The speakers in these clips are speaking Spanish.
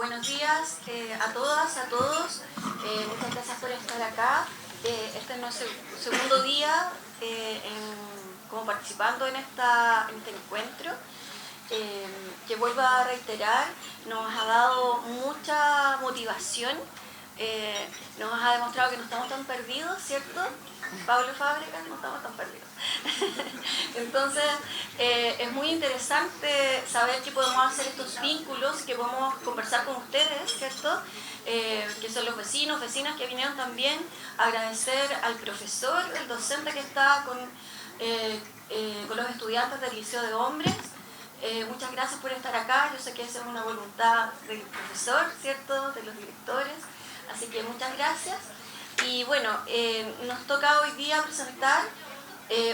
Buenos días a todas, a todos. Muchas gracias por estar acá. Este es nuestro segundo día como participando en este encuentro, que vuelvo a reiterar, nos ha dado mucha motivación, nos ha demostrado que no estamos tan perdidos, ¿cierto? Pablo Fábregas, no estamos tan perdidos. Entonces, es muy interesante saber que podemos hacer estos vínculos, que podemos conversar con ustedes, ¿cierto? Que son los vecinos, vecinas que vinieron también. Agradecer al profesor, el docente que está con los estudiantes del Liceo de Hombres. Muchas gracias por estar acá. Yo sé que esa es una voluntad del profesor, ¿cierto? De los directores. Así que muchas gracias. Y bueno, nos toca hoy día presentar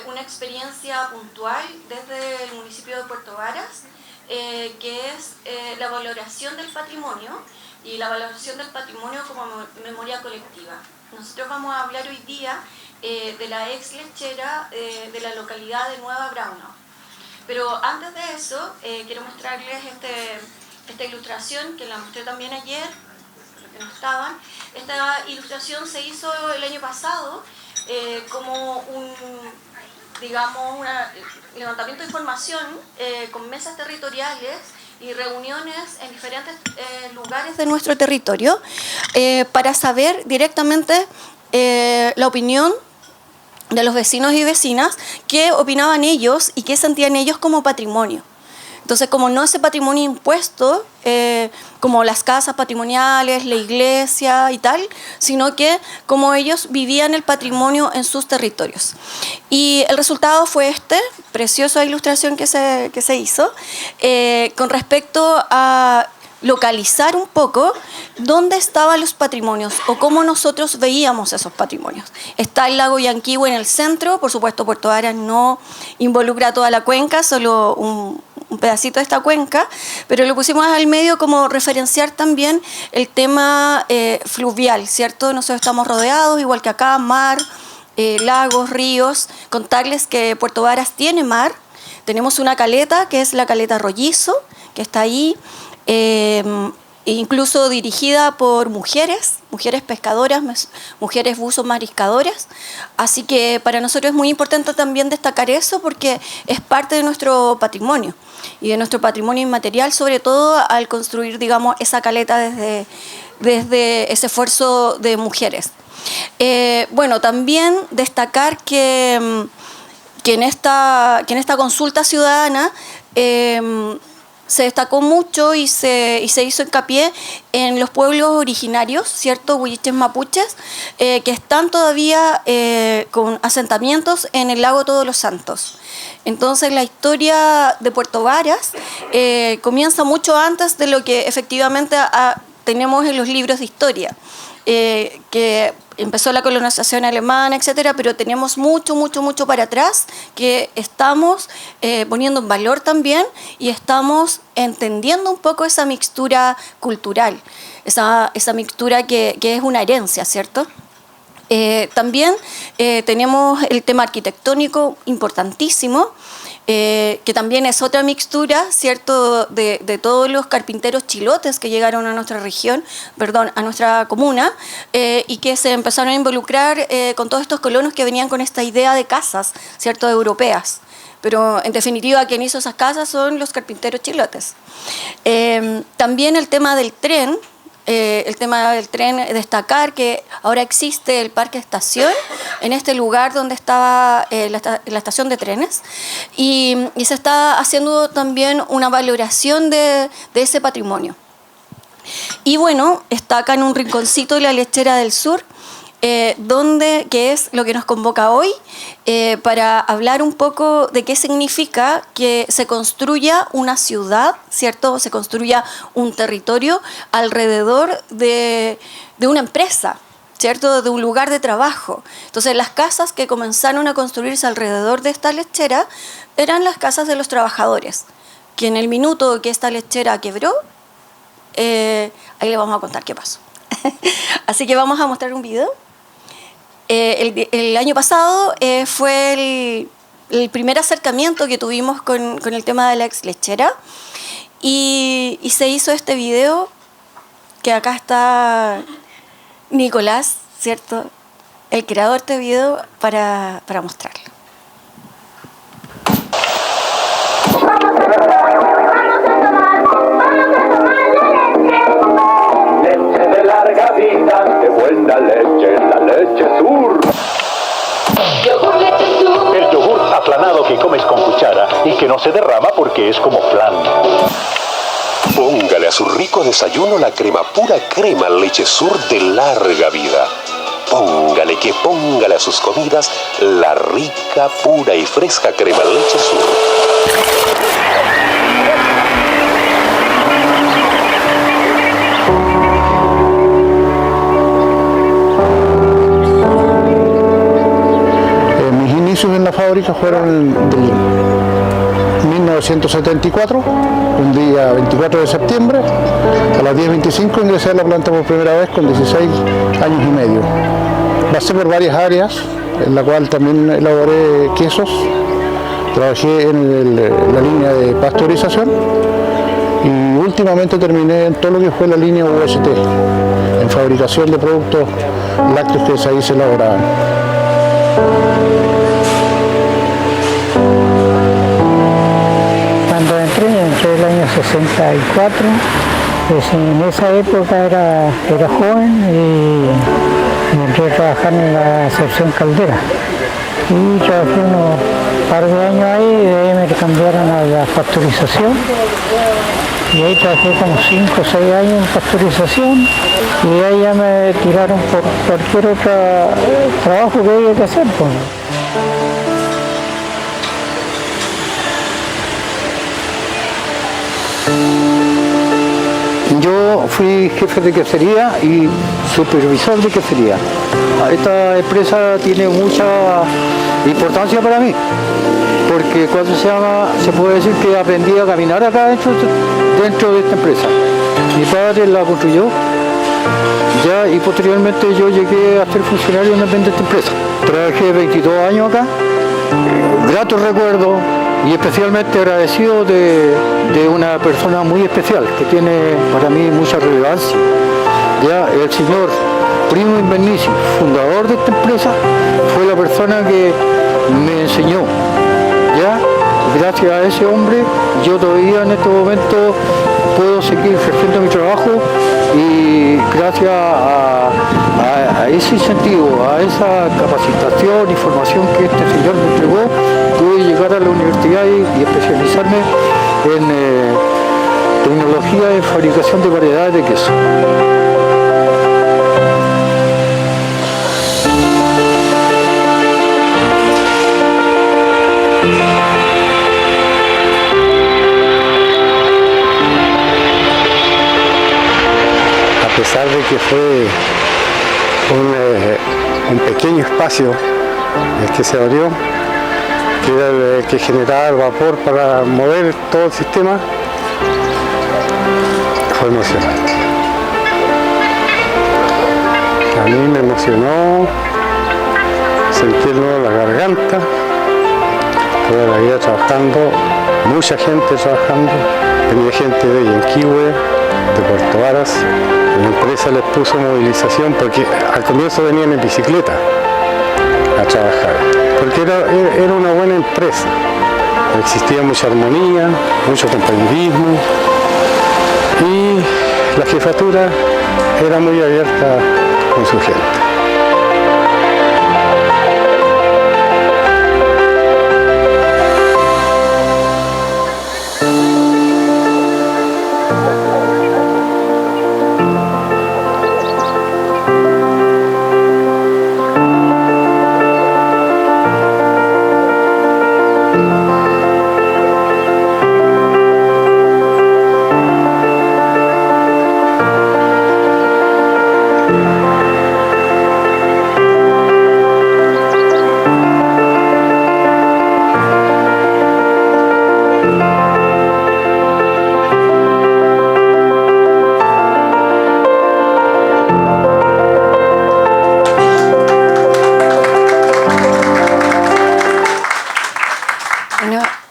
una experiencia puntual desde el municipio de Puerto Varas, que es la valoración del patrimonio y la valoración del patrimonio como memoria colectiva. Nosotros vamos a hablar hoy día de la ex lechera de la localidad de Nueva Braunau. Pero antes de eso, quiero mostrarles esta ilustración que la mostré también ayer, los que no estaban. Esta ilustración se hizo el año pasado como un levantamiento de información con mesas territoriales y reuniones en diferentes lugares de nuestro territorio para saber directamente la opinión de los vecinos y vecinas, qué opinaban ellos y qué sentían ellos como patrimonio. Entonces, como no ese patrimonio impuesto, como las casas patrimoniales, la iglesia y tal, sino que como ellos vivían el patrimonio en sus territorios. Y el resultado fue preciosa ilustración que se hizo, con respecto a localizar un poco dónde estaban los patrimonios o cómo nosotros veíamos esos patrimonios. Está el lago Yanquihue en el centro, por supuesto Puerto Varas no involucra toda la cuenca, solo un pedacito de esta cuenca, pero lo pusimos al medio como referenciar también el tema fluvial, ¿cierto? Nosotros estamos rodeados, igual que acá, mar, lagos, ríos. Contarles que Puerto Varas tiene mar, tenemos una caleta que es la caleta Rollizo, que está ahí, incluso dirigida por mujeres pescadoras, mujeres buzos mariscadoras. Así que para nosotros es muy importante también destacar eso porque es parte de nuestro patrimonio y de nuestro patrimonio inmaterial, sobre todo al construir, digamos, esa caleta desde ese esfuerzo de mujeres. Bueno, también destacar que en esta consulta ciudadana se destacó mucho y se hizo hincapié en los pueblos originarios, ¿cierto? Huilliches mapuches, que están todavía con asentamientos en el lago Todos los Santos. Entonces la historia de Puerto Varas comienza mucho antes de lo que efectivamente tenemos en los libros de historia, que empezó la colonización alemana, etcétera, pero tenemos mucho para atrás que estamos poniendo en valor también y estamos entendiendo un poco esa mixtura cultural, esa mixtura que es una herencia, ¿cierto? También tenemos el tema arquitectónico importantísimo, que también es otra mixtura, ¿cierto?, de todos los carpinteros chilotes que llegaron a nuestra región, a nuestra comuna, y que se empezaron a involucrar con todos estos colonos que venían con esta idea de casas, ¿cierto?, europeas. Pero en definitiva quien hizo esas casas son los carpinteros chilotes. También el tema del tren, destacar que ahora existe el Parque Estación en este lugar donde estaba la estación de trenes y se está haciendo también una valoración de ese patrimonio. Y bueno, está acá en un rinconcito de la Lechera del Sur, que es lo que nos convoca hoy, para hablar un poco de qué significa que se construya una ciudad, ¿cierto? Se construya un territorio alrededor de una empresa, ¿cierto?, de un lugar de trabajo. Entonces las casas que comenzaron a construirse alrededor de esta lechera eran las casas de los trabajadores, que en el minuto que esta lechera quebró, ahí le vamos a contar qué pasó. Así que vamos a mostrar un video. El año pasado fue el primer acercamiento que tuvimos con el tema de la ex lechera y se hizo este video que acá está Nicolás, ¿cierto? El creador de este video para mostrarlo. Leche de larga vida, de buena leche, la leche Sur. El yogur aplanado que comes con cuchara y que no se derrama porque es como flan. Póngale a su rico desayuno la crema pura crema Leche Sur de larga vida. Póngale a sus comidas la rica, pura y fresca crema Leche Sur. Mis inicios en la fábrica fueron del 1974, un día 24 de septiembre, a las 10:25 ingresé a la planta por primera vez con 16 años y medio. Pasé por varias áreas, en la cual también elaboré quesos, trabajé en la línea de pasteurización y últimamente terminé en todo lo que fue la línea UST, en fabricación de productos lácteos que ahí se elaboraban. Cuando entré el año 64, pues en esa época era joven y entré a trabajar en la sección Caldera. Y trabajé unos par de años ahí y de ahí me cambiaron a la pasteurización. Y ahí trabajé como 5 o 6 años en pasteurización y de ahí ya me tiraron por cualquier otro trabajo que había que hacer, pues. Yo fui jefe de quesería y supervisor de quesería. Esta empresa tiene mucha importancia para mí, porque se puede decir que aprendí a caminar acá dentro de esta empresa. Mi padre la construyó ya y posteriormente yo llegué a ser funcionario también de esta empresa. Trabajé 22 años acá, gratos recuerdos y especialmente agradecido de una persona muy especial que tiene para mí mucha relevancia. Ya el señor Primo Invernici, fundador de esta empresa, fue la persona que me enseñó. Ya, gracias a ese hombre, yo todavía en este momento puedo seguir ejerciendo mi trabajo y gracias a ese incentivo, a esa capacitación y formación que este señor me entregó, pude llegar a la universidad y especializarme en tecnología de fabricación de variedades de queso. A pesar de que fue un pequeño espacio el que se abrió, que era el que generaba el vapor para mover todo el sistema, fue emocionante. A mí me emocionó sentirlo en la garganta, toda la vida trabajando, mucha gente trabajando, tenía gente de Yanquihue, de Puerto Varas. La empresa les puso movilización porque al comienzo venían en bicicleta a trabajar, porque era una buena empresa, existía mucha armonía, mucho compañerismo y la jefatura era muy abierta con su gente.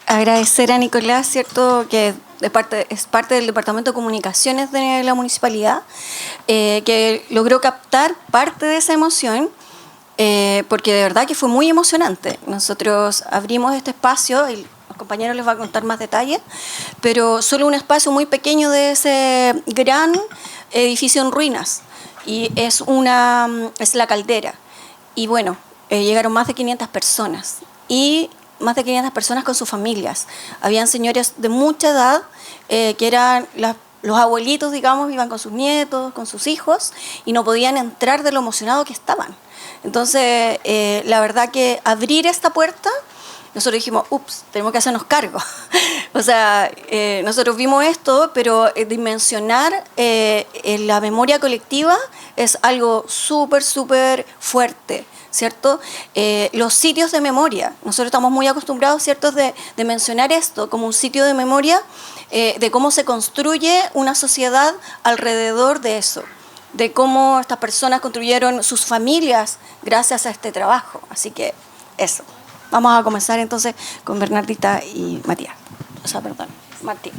Agradecer a Nicolás, ¿cierto?, que es parte del Departamento de Comunicaciones de la Municipalidad, que logró captar parte de esa emoción, porque de verdad que fue muy emocionante. Nosotros abrimos este espacio, y los compañeros les va a contar más detalles, pero solo un espacio muy pequeño de ese gran edificio en ruinas, y es la caldera. Y bueno, llegaron más de 500 personas, y más de 500 personas con sus familias. Habían señores de mucha edad, que eran los abuelitos, digamos, iban con sus nietos, con sus hijos, y no podían entrar de lo emocionado que estaban. Entonces, la verdad que abrir esta puerta, nosotros dijimos, tenemos que hacernos cargo. O sea, nosotros vimos esto, pero dimensionar la memoria colectiva es algo súper, súper fuerte, ¿cierto? Los sitios de memoria, nosotros estamos muy acostumbrados, ¿cierto?, de mencionar esto como un sitio de memoria, de cómo se construye una sociedad alrededor de eso, de cómo estas personas construyeron sus familias gracias a este trabajo. Así que eso. Vamos a comenzar entonces con Bernardita y Matías. O sea, perdón, Martín.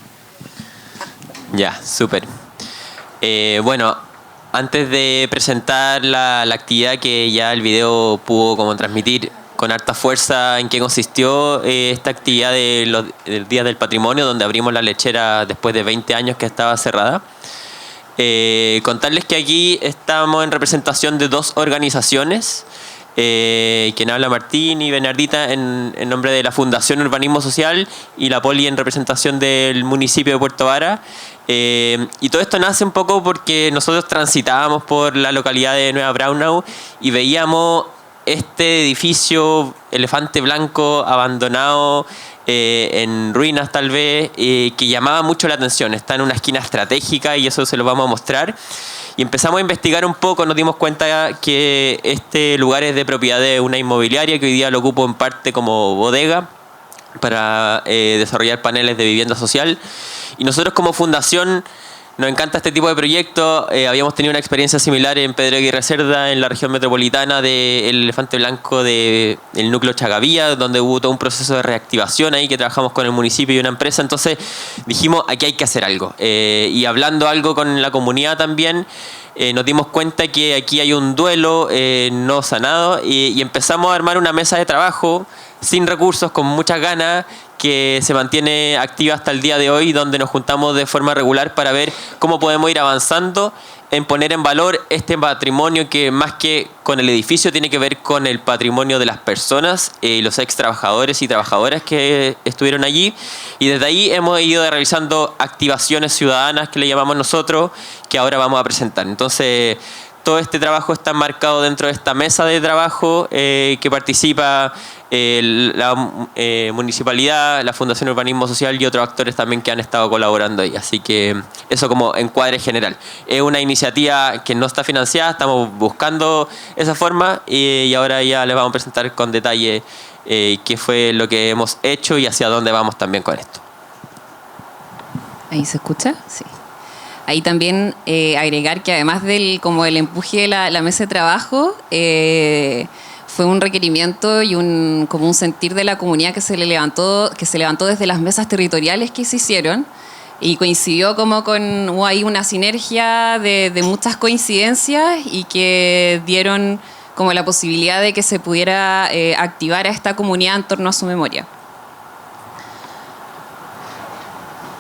Ya, súper. Bueno, antes de presentar la actividad que ya el video pudo como transmitir con harta fuerza en qué consistió esta actividad del Día del Patrimonio, donde abrimos la lechera después de 20 años que estaba cerrada. Contarles que aquí estamos en representación de 2 organizaciones, quien habla Martín y Bernardita en nombre de la Fundación Urbanismo Social y la Poli en representación del municipio de Puerto Vara. Y todo esto nace un poco porque nosotros transitábamos por la localidad de Nueva Braunau y veíamos este edificio elefante blanco abandonado, en ruinas tal vez, que llamaba mucho la atención. Está en una esquina estratégica y eso se lo vamos a mostrar. Y empezamos a investigar un poco, nos dimos cuenta que este lugar es de propiedad de una inmobiliaria que hoy día lo ocupo en parte como bodega para desarrollar paneles de vivienda social. Y nosotros como fundación nos encanta este tipo de proyectos. Habíamos tenido una experiencia similar en Pedro Aguirre Cerda, en la región metropolitana del elefante blanco del núcleo Chagavía, donde hubo todo un proceso de reactivación ahí que trabajamos con el municipio y una empresa. Entonces dijimos, aquí hay que hacer algo. Y hablando algo con la comunidad también, nos dimos cuenta que aquí hay un duelo no sanado y empezamos a armar una mesa de trabajo sin recursos, con muchas ganas, que se mantiene activa hasta el día de hoy, donde nos juntamos de forma regular para ver cómo podemos ir avanzando en poner en valor este patrimonio que más que con el edificio tiene que ver con el patrimonio de las personas, los ex trabajadores y trabajadoras que estuvieron allí. Y desde ahí hemos ido realizando activaciones ciudadanas que le llamamos nosotros, que ahora vamos a presentar. Entonces, todo este trabajo está enmarcado dentro de esta mesa de trabajo que participa la municipalidad, la Fundación Urbanismo Social y otros actores también que han estado colaborando ahí. Así que eso como encuadre general. Es una iniciativa que no está financiada, estamos buscando esa forma y ahora ya les vamos a presentar con detalle qué fue lo que hemos hecho y hacia dónde vamos también con esto. ¿Ahí se escucha? Sí. Ahí también agregar que además del como el empuje de la mesa de trabajo, fue un requerimiento y como un sentir de la comunidad que se levantó desde las mesas territoriales que se hicieron y coincidió como hubo ahí una sinergia de muchas coincidencias y que dieron como la posibilidad de que se pudiera activar a esta comunidad en torno a su memoria.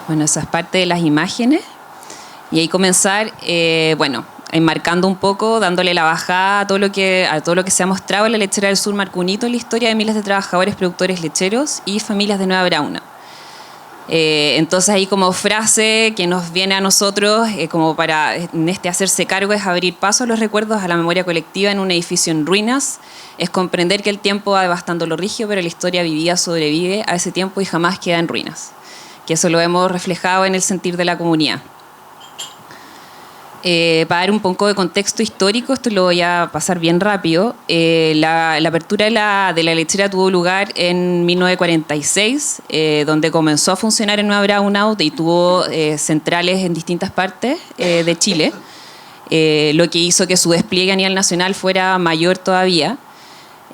Bueno, esa es parte de las imágenes. Y ahí comenzar, enmarcando un poco, dándole la bajada a todo lo que se ha mostrado en la lechera del Sur Marcunito, la historia de miles de trabajadores, productores lecheros y familias de Nueva Braunau. Entonces ahí como frase que nos viene a nosotros, como para en hacerse cargo, es abrir paso a los recuerdos, a la memoria colectiva en un edificio en ruinas, es comprender que el tiempo va devastando lo rígido, pero la historia vivida sobrevive a ese tiempo y jamás queda en ruinas. Que eso lo hemos reflejado en el sentir de la comunidad. Para dar un poco de contexto histórico, esto lo voy a pasar bien rápido, la apertura de la lechera tuvo lugar en 1946, donde comenzó a funcionar en Nueva Braunau y tuvo centrales en distintas partes de Chile, lo que hizo que su despliegue a nivel nacional fuera mayor todavía.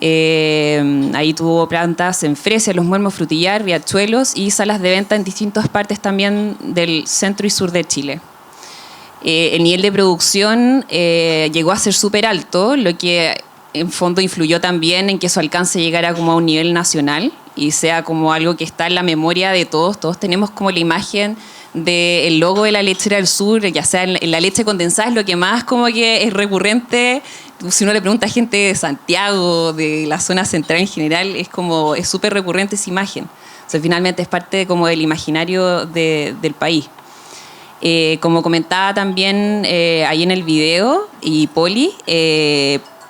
Ahí tuvo plantas en Fresia, Los Muermos, Frutillar, Riachuelos y salas de venta en distintas partes también del centro y sur de Chile. El nivel de producción llegó a ser súper alto, lo que en fondo influyó también en que su alcance llegara como a un nivel nacional y sea como algo que está en la memoria de todos. Todos tenemos como la imagen del logo de la Lechera del Sur, ya sea en la leche condensada, es lo que más como que es recurrente. Si uno le pregunta a gente de Santiago, de la zona central en general, es súper recurrente esa imagen. O sea, finalmente es parte como del imaginario del país. Como comentaba también ahí en el video, y Poli,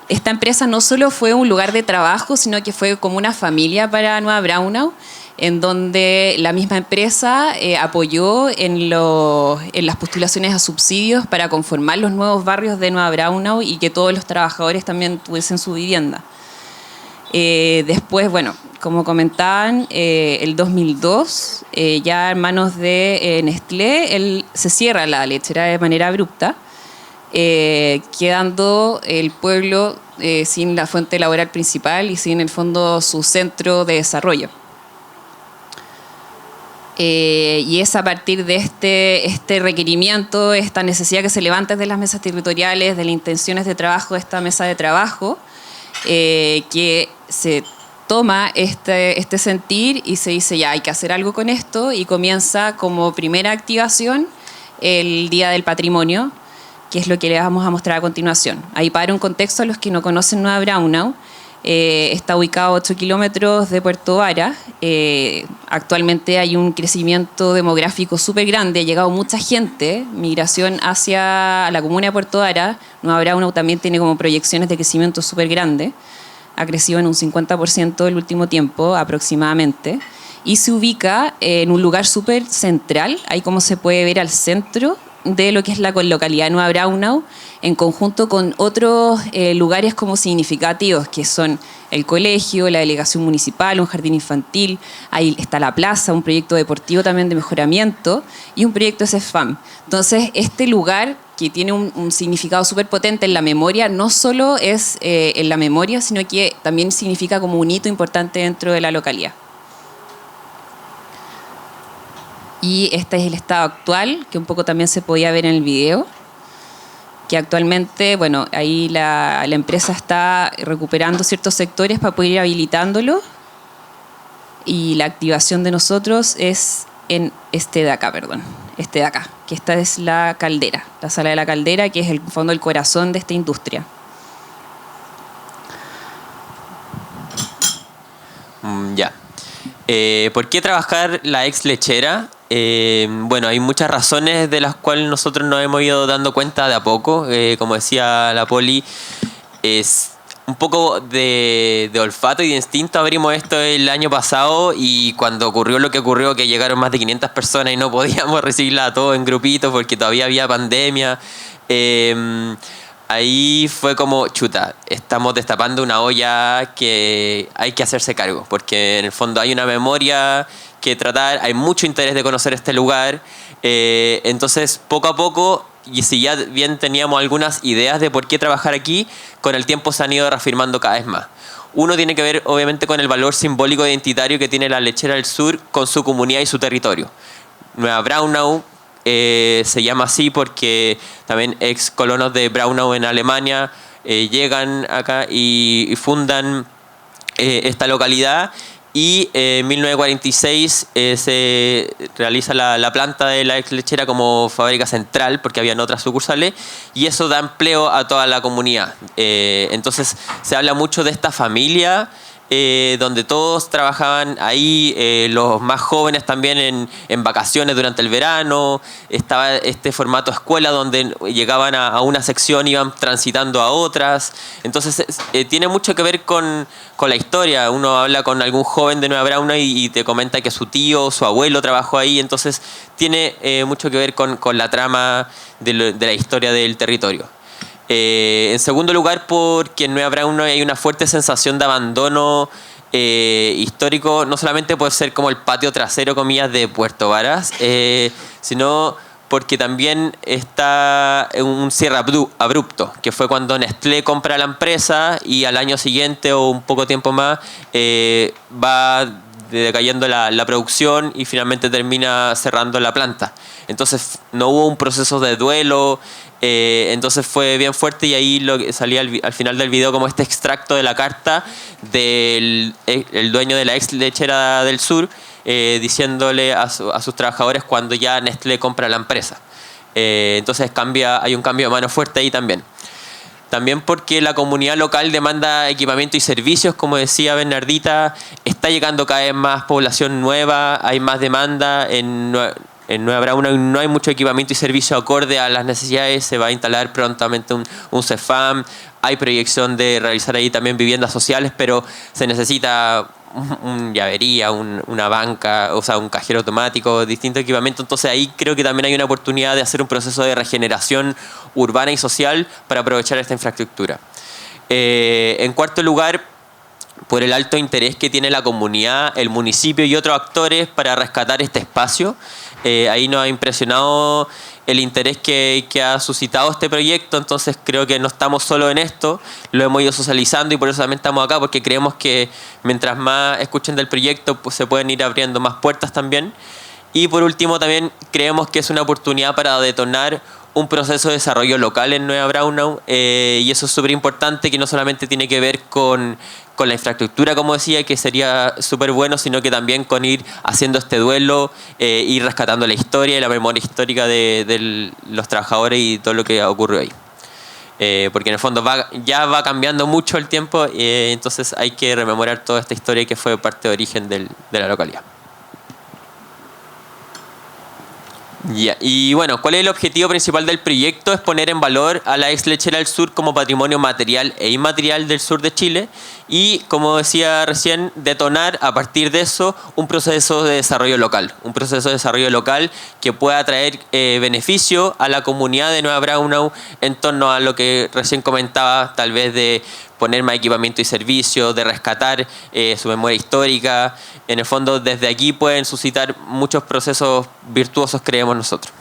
esta empresa no solo fue un lugar de trabajo, sino que fue como una familia para Nueva Braunau, en donde la misma empresa apoyó en las postulaciones a subsidios para conformar los nuevos barrios de Nueva Braunau y que todos los trabajadores también tuviesen su vivienda. Después, bueno, como comentaban, el 2002, ya en manos de Nestlé, se cierra la lechera de manera abrupta, quedando el pueblo sin la fuente laboral principal y sin, en el fondo, su centro de desarrollo. Y es a partir de este requerimiento, esta necesidad que se levanta desde las mesas territoriales, de las intenciones de trabajo de esta mesa de trabajo, que se toma este sentir y se dice ya hay que hacer algo con esto, y comienza como primera activación el Día del Patrimonio, que es lo que les vamos a mostrar a continuación. Ahí para un contexto a los que no conocen Nueva Braunau, está ubicado a 8 kilómetros de Puerto Varas. Actualmente hay un crecimiento demográfico súper grande, ha llegado mucha gente, migración hacia la comuna de Puerto Varas. Nueva Braunau también tiene como proyecciones de crecimiento súper grande, ha crecido en un 50% el último tiempo aproximadamente, y se ubica en un lugar súper central, ahí como se puede ver al centro de lo que es la localidad de Nueva Braunau, en conjunto con otros lugares como significativos, que son el colegio, la delegación municipal, un jardín infantil, ahí está la plaza, un proyecto deportivo también de mejoramiento y un proyecto SFAM. Entonces, este lugar que tiene un significado súper potente en la memoria, no solo es en la memoria, sino que también significa como un hito importante dentro de la localidad. Y este es el estado actual, que un poco también se podía ver en el video, que actualmente, bueno, ahí la empresa está recuperando ciertos sectores para poder ir habilitándolo, y la activación de nosotros es en este de acá, que esta es la caldera, la sala de la caldera, que es el fondo, el corazón de esta industria. Ya. ¿Por qué trabajar la ex lechera? Bueno, hay muchas razones de las cuales nosotros nos hemos ido dando cuenta de a poco. Como decía la Poli, es un poco de olfato y de instinto. Abrimos esto el año pasado, y cuando ocurrió lo que ocurrió, que llegaron más de 500 personas y no podíamos recibirla a todos en grupitos porque todavía había pandemia, ahí fue como, chuta, estamos destapando una olla que hay que hacerse cargo, porque en el fondo hay una memoria que tratar, hay mucho interés de conocer este lugar. Entonces, poco a poco, y si ya bien teníamos algunas ideas de por qué trabajar aquí, con el tiempo se han ido reafirmando cada vez más. Uno tiene que ver, obviamente, con el valor simbólico identitario que tiene la Lechera del Sur con su comunidad y su territorio. Nueva Braunau se llama así porque también ex colonos de Braunau en Alemania llegan acá y fundan esta localidad. Y en 1946 se realiza la planta de la ex lechera como fábrica central, porque habían otras sucursales, y eso da empleo a toda la comunidad. Entonces se habla mucho de esta familia, donde todos trabajaban ahí, los más jóvenes también en vacaciones durante el verano. Estaba este formato escuela donde llegaban a una sección y iban transitando a otras. Entonces tiene mucho que ver con la historia. Uno habla con algún joven de Nueva Braunau y te comenta que su tío, su abuelo trabajó ahí. Entonces tiene mucho que ver con la trama de la historia del territorio. En segundo lugar, porque en Nueva Braunau hay una fuerte sensación de abandono histórico, no solamente por ser como el patio trasero, comillas, de Puerto Varas, sino porque también está un cierre abrupto, que fue cuando Nestlé compra la empresa y al año siguiente o un poco tiempo más va decayendo la producción y finalmente termina cerrando la planta. Entonces no hubo un proceso de duelo, entonces fue bien fuerte, y ahí lo que salía al final del video como este extracto de la carta del el dueño de la ex lechera del sur, diciéndole a sus trabajadores cuando ya Nestlé compra la empresa. Entonces hay un cambio de mano fuerte ahí también. También porque la comunidad local demanda equipamiento y servicios, como decía Bernardita, está llegando cada vez más población nueva, hay más demanda. En Nueva Braunau no hay mucho equipamiento y servicio acorde a las necesidades, se va a instalar prontamente un CEFAM, hay proyección de realizar ahí también viviendas sociales, pero se necesita una llavería, una banca, o sea, un cajero automático, distinto equipamiento. Entonces ahí creo que también hay una oportunidad de hacer un proceso de regeneración urbana y social para aprovechar esta infraestructura. En cuarto lugar, por el alto interés que tiene la comunidad, el municipio y otros actores para rescatar este espacio. Ahí nos ha impresionado el interés que ha suscitado este proyecto, entonces creo que no estamos solo en esto, lo hemos ido socializando y por eso también estamos acá, porque creemos que mientras más escuchen del proyecto, pues se pueden ir abriendo más puertas también. Y por último también creemos que es una oportunidad para detonar un proceso de desarrollo local en Nueva Braunau, y eso es súper importante, que no solamente tiene que ver con la infraestructura, como decía, que sería súper bueno, sino que también con ir haciendo este duelo, ir rescatando la historia y la memoria histórica de los trabajadores y todo lo que ocurrió ahí. Porque en el fondo ya va cambiando mucho el tiempo, entonces hay que rememorar toda esta historia que fue parte de origen de la localidad. Yeah. Y bueno, ¿cuál es el objetivo principal del proyecto? Es poner en valor a la ex lechera del sur como patrimonio material e inmaterial del sur de Chile y, como decía recién, detonar a partir de eso un proceso de desarrollo local. Un proceso de desarrollo local que pueda traer beneficio a la comunidad de Nueva Braunau en torno a lo que recién comentaba, tal vez de poner más equipamiento y servicios, de rescatar su memoria histórica. En el fondo, desde aquí pueden suscitar muchos procesos virtuosos, creemos nosotros.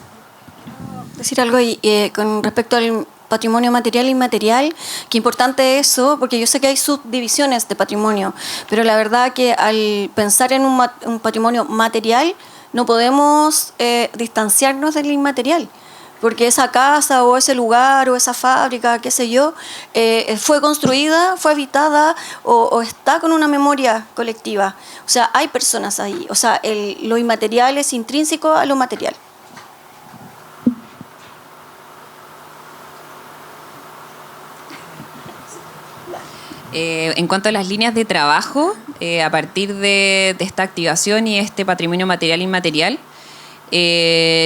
Decir algo con respecto al patrimonio material e inmaterial, que importante eso, porque yo sé que hay subdivisiones de patrimonio, pero la verdad que al pensar en un patrimonio material no podemos distanciarnos del inmaterial, porque esa casa o ese lugar o esa fábrica, qué sé yo, fue construida, fue habitada o está con una memoria colectiva. O sea, hay personas ahí. O sea, lo inmaterial es intrínseco a lo material. En cuanto a las líneas de trabajo, a partir de esta activación y este patrimonio material e inmaterial,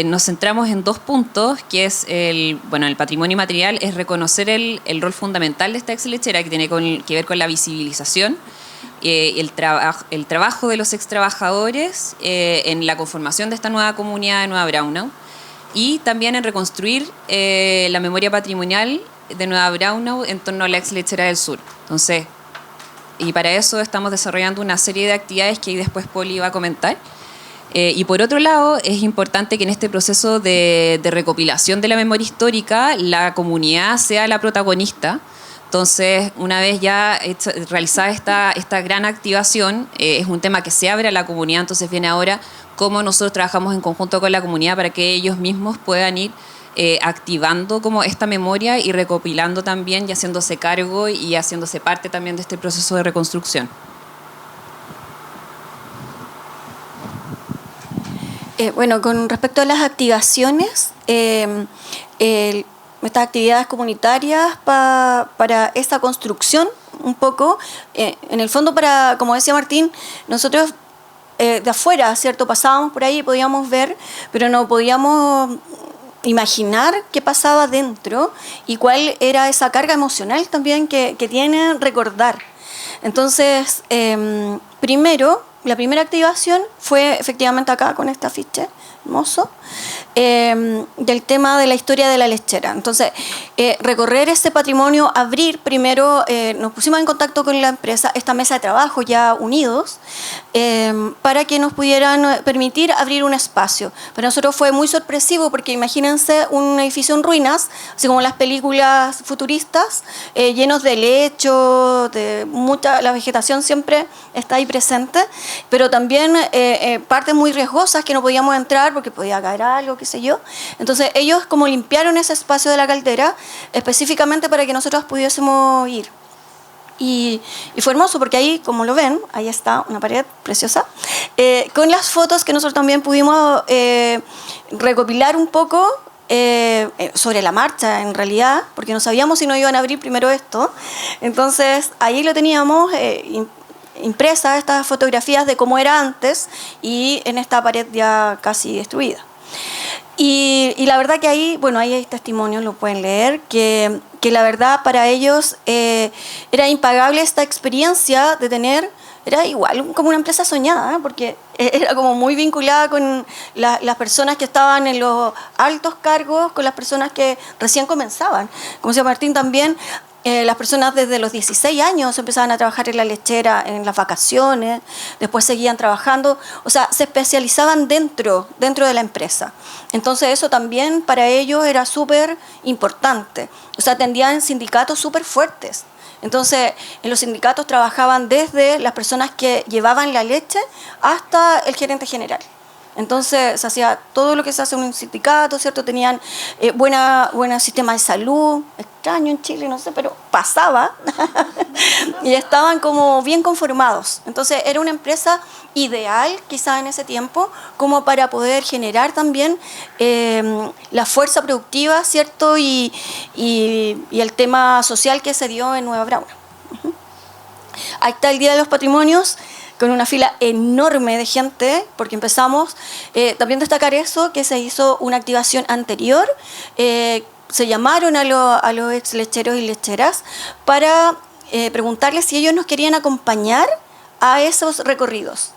nos centramos en dos puntos, que es el patrimonio inmaterial es reconocer el rol fundamental de esta ex lechera, que tiene que ver con la visibilización, el trabajo de los ex trabajadores en la conformación de esta nueva comunidad de Nueva Braunau, y también en reconstruir la memoria patrimonial de Nueva Braunau en torno a la ex lechera del sur. Entonces, y para eso estamos desarrollando una serie de actividades que ahí después Poli va a comentar. Y por otro lado, es importante que en este proceso de recopilación de la memoria histórica, la comunidad sea la protagonista. Entonces, una vez ya realizada esta gran activación, es un tema que se abre a la comunidad, entonces viene ahora cómo nosotros trabajamos en conjunto con la comunidad para que ellos mismos puedan ir activando como esta memoria y recopilando también y haciéndose cargo y haciéndose parte también de este proceso de reconstrucción. Bueno, con respecto a las activaciones, estas actividades comunitarias para esta construcción, un poco, en el fondo para, como decía Martín, nosotros de afuera, ¿cierto? Pasábamos por ahí y podíamos ver, pero no podíamos imaginar qué pasaba dentro y cuál era esa carga emocional también que tiene recordar. Entonces, primero, la primera activación fue efectivamente acá con este afiche hermoso, del tema de la historia de la lechera. Entonces, recorrer este patrimonio, abrir primero, nos pusimos en contacto con la empresa, esta mesa de trabajo ya unidos, para que nos pudieran permitir abrir un espacio. Para nosotros fue muy sorpresivo porque imagínense un edificio en ruinas, así como las películas futuristas, llenos de lechos, de mucha, la vegetación siempre está ahí presente, pero también partes muy riesgosas que no podíamos entrar porque podía caer algo, qué sé yo. Entonces ellos como limpiaron ese espacio de la caldera específicamente para que nosotros pudiésemos ir. Y fue hermoso porque ahí, como lo ven, ahí está una pared preciosa, con las fotos que nosotros también pudimos recopilar un poco sobre la marcha en realidad, porque no sabíamos si nos iban a abrir primero esto. Entonces ahí lo teníamos impresas estas fotografías de cómo era antes y en esta pared ya casi destruida. Y la verdad que ahí, bueno, ahí hay testimonios, lo pueden leer, que la verdad para ellos era impagable esta experiencia de tener, era igual como una empresa soñada, porque era como muy vinculada con las personas que estaban en los altos cargos, con las personas que recién comenzaban. Como decía Martín también, las personas desde los 16 años empezaban a trabajar en la lechera en las vacaciones, después seguían trabajando, o sea, se especializaban dentro de la empresa. Entonces eso también para ellos era súper importante. O sea, atendían sindicatos súper fuertes. Entonces, en los sindicatos trabajaban desde las personas que llevaban la leche hasta el gerente general. Entonces se hacía todo lo que se hace en un sindicato, ¿cierto? Tenían buen sistema de salud, extraño en Chile, no sé, pero pasaba y estaban como bien conformados. Entonces era una empresa ideal quizá en ese tiempo como para poder generar también la fuerza productiva, ¿cierto? Y el tema social que se dio en Nueva Brauna. Ahí está el Día de los Patrimonios, con una fila enorme de gente, porque empezamos, también destacar eso, que se hizo una activación anterior, se llamaron a los ex lecheros y lecheras para preguntarles si ellos nos querían acompañar a esos recorridos.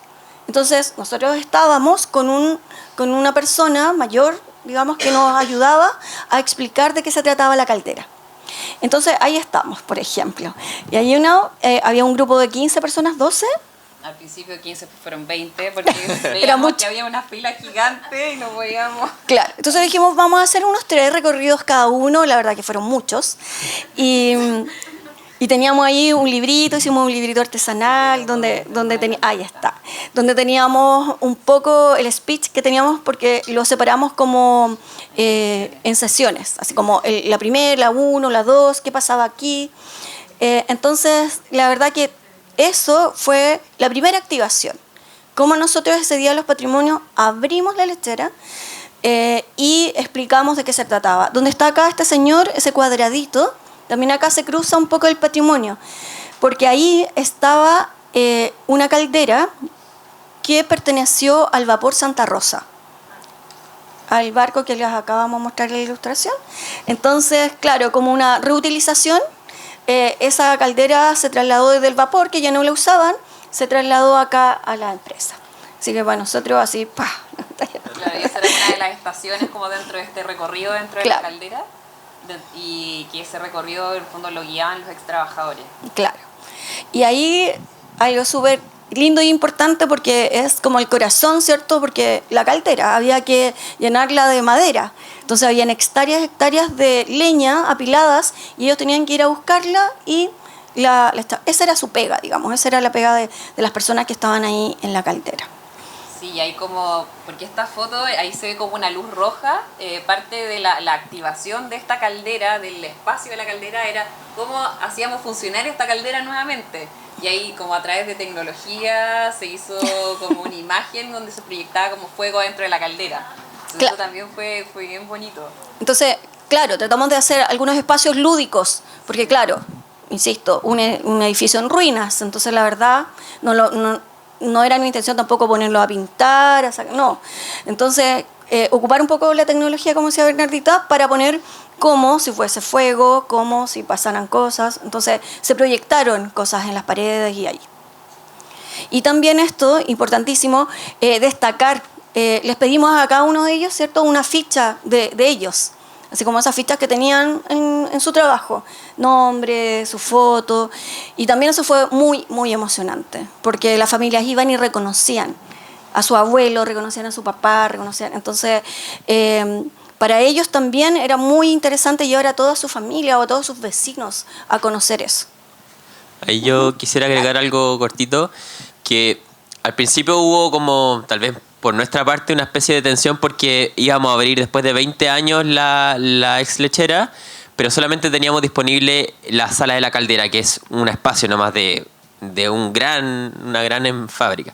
Entonces nosotros estábamos con una persona mayor, digamos, que nos ayudaba a explicar de qué se trataba la caldera. Entonces ahí estamos, por ejemplo. Y ahí había un grupo de 15 personas, 12. Al principio 15 fueron 20 porque veíamos que había una fila gigante y no podíamos. Claro, entonces dijimos vamos a hacer unos 3 recorridos cada uno, la verdad que fueron muchos. Y teníamos ahí un librito, hicimos un librito artesanal donde ahí está, donde teníamos un poco el speech que teníamos porque lo separamos como en sesiones, así como la primera, la 1, la 2, qué pasaba aquí. Entonces, la verdad que eso fue la primera activación. Como nosotros ese Día de los Patrimonios abrimos la lechera y explicamos de qué se trataba. Donde está acá este señor, ese cuadradito, también acá se cruza un poco el patrimonio, porque ahí estaba una caldera que perteneció al vapor Santa Rosa, al barco que les acabamos de mostrar en la ilustración. Entonces, claro, como una reutilización, esa caldera se trasladó desde el vapor, que ya no la usaban, se trasladó acá a la empresa. Así que para nosotros así, ¡pah! Claro, y esa era una de las estaciones como dentro de este recorrido dentro de la caldera, y que ese recorrido en el fondo lo guiaban los ex trabajadores. Claro. Y ahí hay algo súper lindo e importante porque es como el corazón, ¿cierto? Porque la caldera había que llenarla de madera. Entonces habían hectáreas de leña apiladas y ellos tenían que ir a buscarla y esa era su pega, digamos. Esa era la pega de las personas que estaban ahí en la caldera. Sí, y hay como, porque esta foto, ahí se ve como una luz roja, parte de la activación de esta caldera, del espacio de la caldera, era cómo hacíamos funcionar esta caldera nuevamente. Y ahí como a través de tecnología se hizo como una imagen donde se proyectaba como fuego dentro de la caldera. Entonces, eso también fue bien bonito. Entonces, claro, tratamos de hacer algunos espacios lúdicos, porque claro, insisto, un edificio en ruinas, entonces la verdad no era mi intención tampoco ponerlo a pintar, no. Entonces, ocupar un poco la tecnología, como decía Bernardita, para poner como si fuese fuego, como si pasaran cosas. Entonces, se proyectaron cosas en las paredes y ahí. Y también esto, importantísimo, destacar, les pedimos a cada uno de ellos, ¿cierto?, una ficha de ellos, así como esas fichas que tenían en su trabajo, nombre, su foto, y también eso fue muy, muy emocionante, porque las familias iban y reconocían a su abuelo, reconocían a su papá, reconocían, entonces para ellos también era muy interesante llevar a toda su familia o a todos sus vecinos a conocer eso. Ahí yo quisiera agregar algo cortito, que al principio hubo como, tal vez por nuestra parte, una especie de tensión porque íbamos a abrir después de 20 años la ex lechera, pero solamente teníamos disponible la sala de la caldera, que es un espacio nomás de una gran fábrica.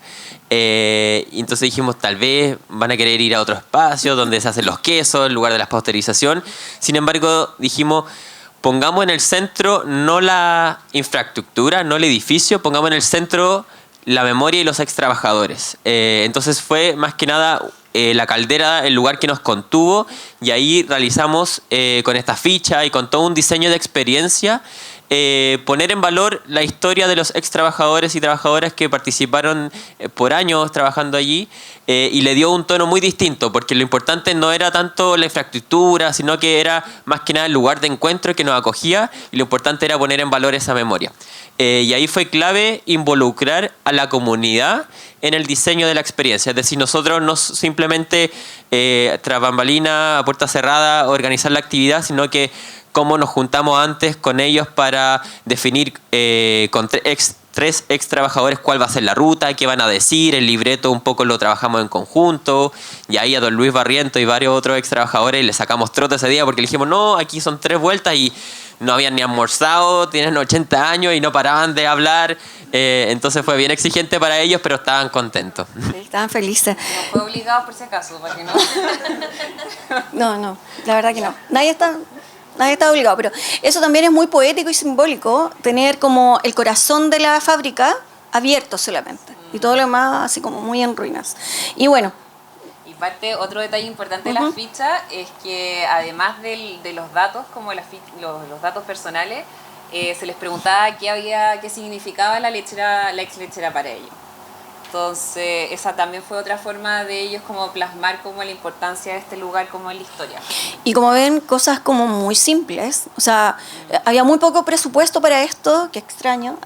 Y entonces dijimos, tal vez van a querer ir a otro espacio donde se hacen los quesos, en lugar de la pasteurización. Sin embargo, dijimos, pongamos en el centro no la infraestructura, no el edificio, pongamos en el centro la memoria y los ex trabajadores. Entonces fue más que nada la caldera el lugar que nos contuvo, y ahí realizamos con esta ficha y con todo un diseño de experiencia, poner en valor la historia de los ex trabajadores y trabajadoras que participaron por años trabajando allí, y le dio un tono muy distinto, porque lo importante no era tanto la infraestructura, sino que era más que nada el lugar de encuentro que nos acogía, y lo importante era poner en valor esa memoria. Y ahí fue clave involucrar a la comunidad en el diseño de la experiencia. Es decir, nosotros no simplemente tras bambalina, a puerta cerrada, organizar la actividad, sino que cómo nos juntamos antes con ellos para definir con tres ex trabajadores cuál va a ser la ruta, qué van a decir, el libreto un poco lo trabajamos en conjunto, y ahí a don Luis Barriento y varios otros ex trabajadores le sacamos trote ese día porque le dijimos, no, aquí son 3 vueltas y no habían ni almorzado, tienen 80 años y no paraban de hablar, entonces fue bien exigente para ellos, pero estaban contentos. Sí, estaban felices. No fue obligado por si acaso, para que no... No, la verdad que no. Nadie está obligado, pero eso también es muy poético y simbólico, tener como el corazón de la fábrica abierto solamente, y todo lo demás así como muy en ruinas. Y bueno, otro detalle importante de las fichas es que además de los datos, como los datos personales, se les preguntaba qué significaba la ex lechera para ellos. Entonces, esa también fue otra forma de ellos como plasmar como la importancia de este lugar como en la historia. Y como ven, cosas como muy simples, o sea, había muy poco presupuesto para esto, qué extraño,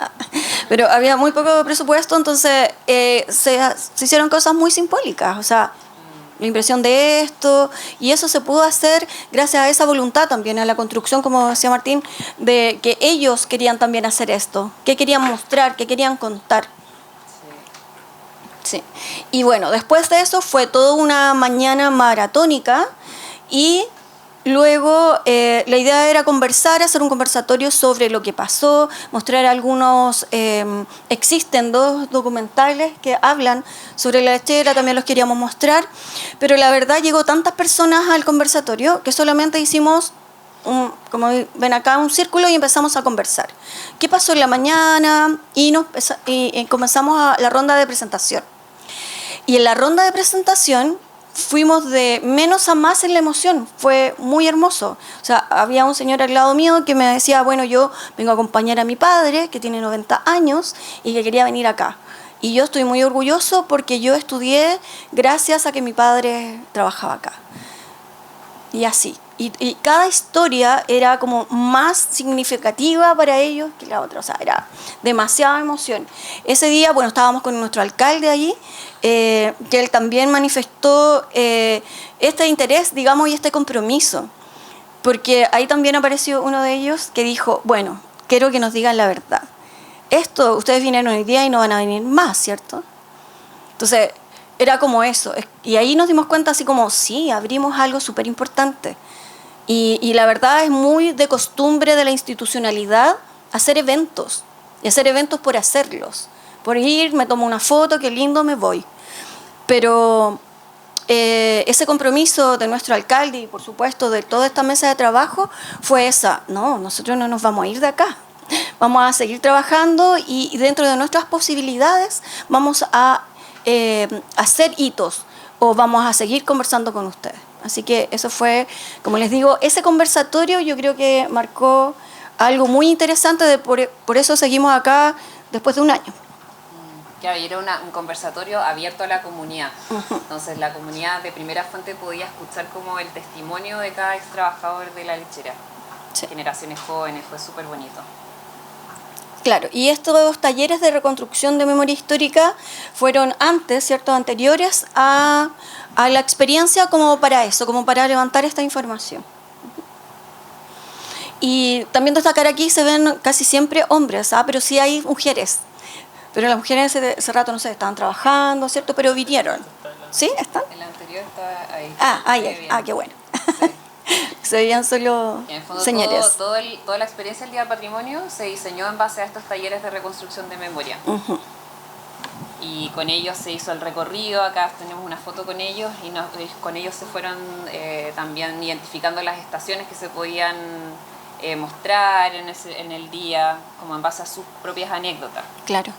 pero había muy poco presupuesto, entonces se hicieron cosas muy simbólicas, o sea, la impresión de esto, y eso se pudo hacer gracias a esa voluntad también, a la construcción, como decía Martín, de que ellos querían también hacer esto, qué querían mostrar, qué querían contar. Sí. Y bueno, después de eso fue toda una mañana maratónica, y luego la idea era conversar, hacer un conversatorio sobre lo que pasó, mostrar algunos, existen 2 documentales que hablan sobre la lechera, también los queríamos mostrar, pero la verdad llegó tantas personas al conversatorio que solamente hicimos, como ven acá, un círculo y empezamos a conversar. ¿Qué pasó en la mañana? Y comenzamos la ronda de presentación. Y en la ronda de presentación fuimos de menos a más en la emoción, fue muy hermoso. O sea, había un señor al lado mío que me decía, bueno, yo vengo a acompañar a mi padre, que tiene 90 años, y que quería venir acá. Y yo estoy muy orgulloso porque yo estudié gracias a que mi padre trabajaba acá. Y así. Y cada historia era como más significativa para ellos que la otra. O sea, era demasiada emoción. Ese día, bueno, estábamos con nuestro alcalde allí, que él también manifestó este interés, digamos, y este compromiso. Porque ahí también apareció uno de ellos que dijo, bueno, quiero que nos digan la verdad. Esto, ustedes vinieron hoy día y no van a venir más, ¿cierto? Entonces, era como eso. Y ahí nos dimos cuenta así como, sí, abrimos algo súper importante. Y la verdad es muy de costumbre de la institucionalidad hacer eventos. Y hacer eventos por hacerlos. Por ir, me tomo una foto, qué lindo, me voy. Pero ese compromiso de nuestro alcalde y, por supuesto, de toda esta mesa de trabajo fue esa. No, nosotros no nos vamos a ir de acá. Vamos a seguir trabajando y dentro de nuestras posibilidades vamos a hacer hitos o vamos a seguir conversando con ustedes. Así que eso fue, como les digo, ese conversatorio yo creo que marcó algo muy interesante, por eso seguimos acá después de un año. Claro, y era un conversatorio abierto a la comunidad. Entonces la comunidad de primera fuente podía escuchar como el testimonio de cada ex trabajador de la lechera. Sí. Generaciones jóvenes, fue súper bonito. Claro, y estos talleres de reconstrucción de memoria histórica fueron antes, ¿cierto?, anteriores a la experiencia como para eso, como para levantar esta información. Y también destacar aquí se ven casi siempre hombres, pero sí hay mujeres. Pero las mujeres ese rato, no sé, estaban trabajando, ¿cierto?, pero vinieron. ¿Sí? ¿Están? El anterior está ahí. Qué bueno. Sí. Se veían solo en el fondo, señores. Toda la experiencia del Día del Patrimonio se diseñó en base a estos talleres de reconstrucción de memoria. Y con ellos se hizo el recorrido, acá tenemos una foto con ellos, y con ellos se fueron también identificando las estaciones que se podían mostrar en el día, como en base a sus propias anécdotas. Claro.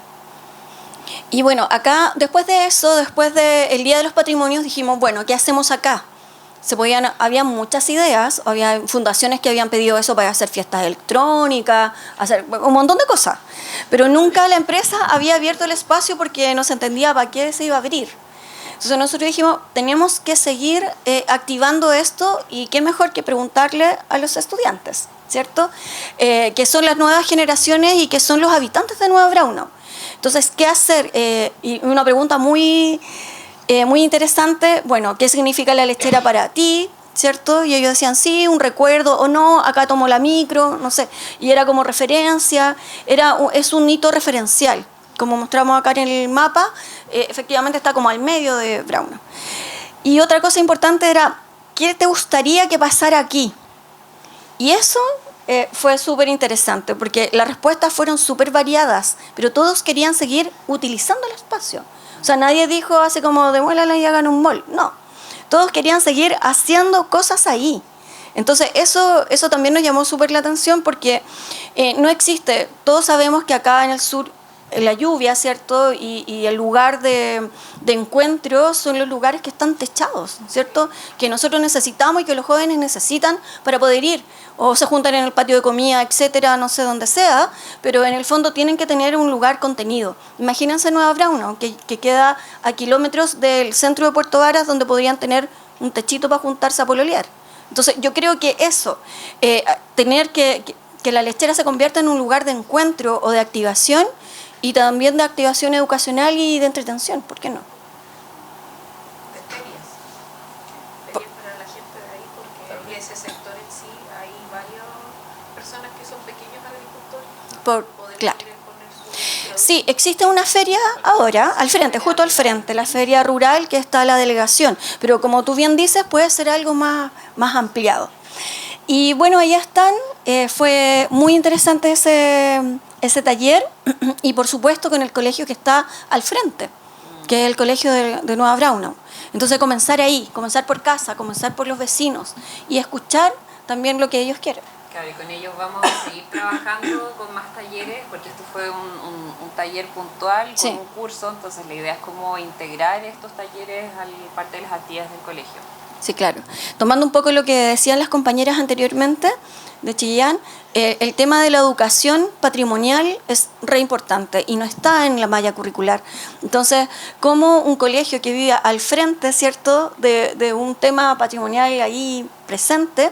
Y bueno, acá, después de eso, después del Día de los Patrimonios, dijimos, bueno, ¿qué hacemos acá? Había muchas ideas, había fundaciones que habían pedido eso para hacer fiestas electrónicas, hacer un montón de cosas, pero nunca la empresa había abierto el espacio porque no se entendía para qué se iba a abrir. Entonces nosotros dijimos, tenemos que seguir activando esto, y qué mejor que preguntarle a los estudiantes, ¿cierto? Que son las nuevas generaciones y que son los habitantes de Nueva Braunau. Entonces, ¿qué hacer? Y una pregunta muy interesante, bueno, ¿qué significa la lechera para ti? ¿Cierto? Y ellos decían, sí, un recuerdo, o no, acá tomo la micro, no sé. Y era como referencia, es un hito referencial. Como mostramos acá en el mapa, efectivamente está como al medio de Braunau. Y otra cosa importante era, ¿qué te gustaría que pasara aquí? Y eso fue súper interesante, porque las respuestas fueron súper variadas, pero todos querían seguir utilizando el espacio. O sea, nadie dijo así como demuélala y hagan un mall. No, todos querían seguir haciendo cosas ahí. Entonces eso también nos llamó súper la atención, porque no existe, todos sabemos que acá en el sur la lluvia, ¿cierto? Y el lugar de encuentro son los lugares que están techados, ¿cierto? Que nosotros necesitamos y que los jóvenes necesitan para poder ir, o se juntan en el patio de comida, etcétera, no sé dónde sea, pero en el fondo tienen que tener un lugar contenido. Imagínense Nueva Braunau, que queda a kilómetros del centro de Puerto Varas, donde podrían tener un techito para juntarse a pololear. Entonces yo creo que eso, tener que la lechera se convierta en un lugar de encuentro o de activación, y también de activación educacional y de entretención, ¿por qué no? De ferias. Ferias para la gente de ahí, porque en ese sector en sí hay varias personas que son pequeños agricultores. Claro. Sí, existe una feria ahora, al frente, justo al frente, la feria rural, que está la delegación, pero como tú bien dices, puede ser algo más ampliado. Y bueno, allá están, fue muy interesante ese taller, y por supuesto con el colegio que está al frente, que es el colegio de Nueva Braunau. Entonces comenzar ahí, comenzar por casa, comenzar por los vecinos, y escuchar también lo que ellos quieren. Claro, y con ellos vamos a seguir trabajando con más talleres, porque esto fue un taller puntual, con un curso, entonces la idea es cómo integrar estos talleres al parte de las actividades del colegio. Sí, claro. Tomando un poco lo que decían las compañeras anteriormente de Chillán, el tema de la educación patrimonial es re importante y no está en la malla curricular. Entonces, como un colegio que vive al frente, ¿cierto?, de un tema patrimonial ahí presente,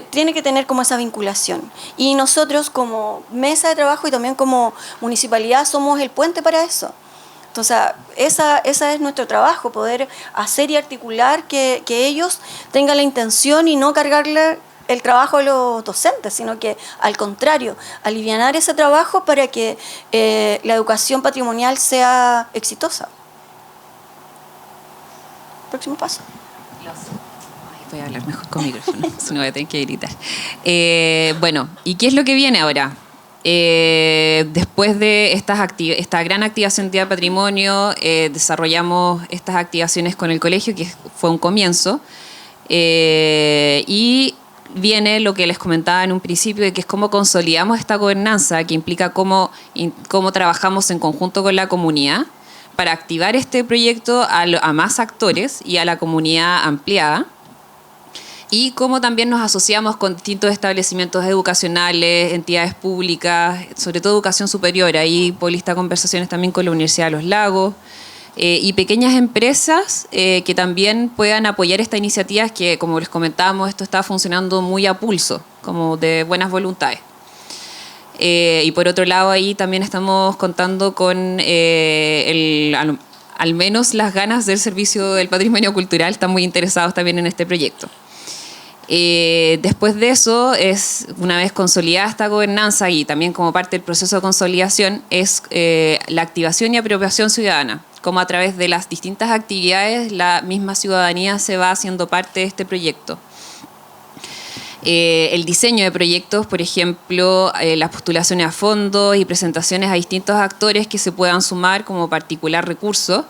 tiene que tener como esa vinculación. Y nosotros como mesa de trabajo y también como municipalidad somos el puente para eso. Entonces, esa es nuestro trabajo, poder hacer y articular que ellos tengan la intención y no cargarle el trabajo a los docentes, sino que al contrario, alivianar ese trabajo para que la educación patrimonial sea exitosa. Próximo paso. Voy a hablar mejor con micrófono, si no voy a tener que gritar. Bueno, ¿y qué es lo que viene ahora? Después de esta gran activación de patrimonio, desarrollamos estas activaciones con el colegio, que fue un comienzo, y viene lo que les comentaba en un principio, de que es cómo consolidamos esta gobernanza, que implica cómo trabajamos en conjunto con la comunidad para activar este proyecto a más actores y a la comunidad ampliada. y cómo también nos asociamos con distintos establecimientos educacionales, entidades públicas, sobre todo educación superior. Ahí Polista conversaciones también con la Universidad de Los Lagos, y pequeñas empresas que también puedan apoyar estas iniciativas que, como les comentábamos, esto está funcionando muy a pulso, como de buenas voluntades. Y por otro lado, ahí también estamos contando con al menos las ganas del Servicio del Patrimonio Cultural, están muy interesados también en este proyecto. Después de eso, una vez consolidada esta gobernanza y también como parte del proceso de consolidación, es la activación y apropiación ciudadana, como a través de las distintas actividades la misma ciudadanía se va haciendo parte de este proyecto. El diseño de proyectos, por ejemplo, las postulaciones a fondos y presentaciones a distintos actores que se puedan sumar como particular recurso.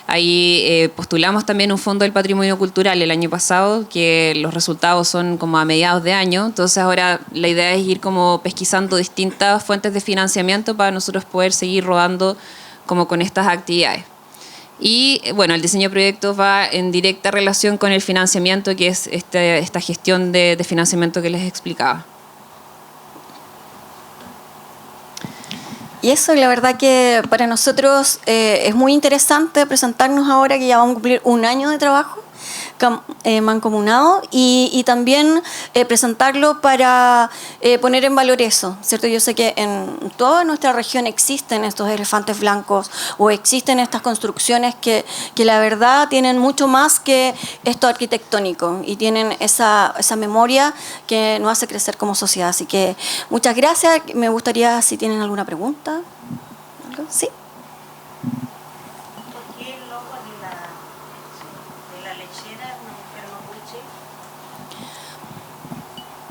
Ahí postulamos también un fondo del patrimonio cultural el año pasado, que los resultados son como a mediados de año. Entonces ahora la idea es ir como pesquisando distintas fuentes de financiamiento para nosotros poder seguir rodando como con estas actividades. Y bueno, el diseño de proyectos va en directa relación con el financiamiento, que es esta gestión de financiamiento que les explicaba. Y eso, la verdad que para nosotros es muy interesante presentarnos ahora que ya vamos a cumplir un año de trabajo mancomunado y también presentarlo para poner en valor eso, ¿cierto? Yo sé que en toda nuestra región existen estos elefantes blancos o existen estas construcciones que la verdad tienen mucho más que esto arquitectónico y tienen esa memoria que nos hace crecer como sociedad. Así que muchas gracias. Me gustaría si tienen alguna pregunta. ¿Algo? Sí.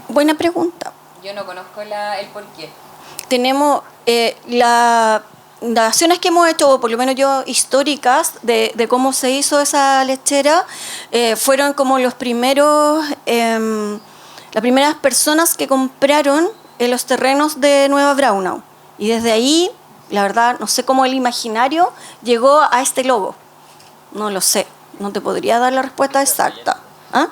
Buena pregunta. Yo no conozco el porqué. Tenemos las acciones que hemos hecho, o por lo menos yo históricas, de cómo se hizo esa lechera, fueron como los primeros, las primeras personas que compraron los terrenos de Nueva Braunau. Y desde ahí, la verdad, no sé cómo el imaginario llegó a este logo. No lo sé. No te podría dar la respuesta exacta. ¿Ah?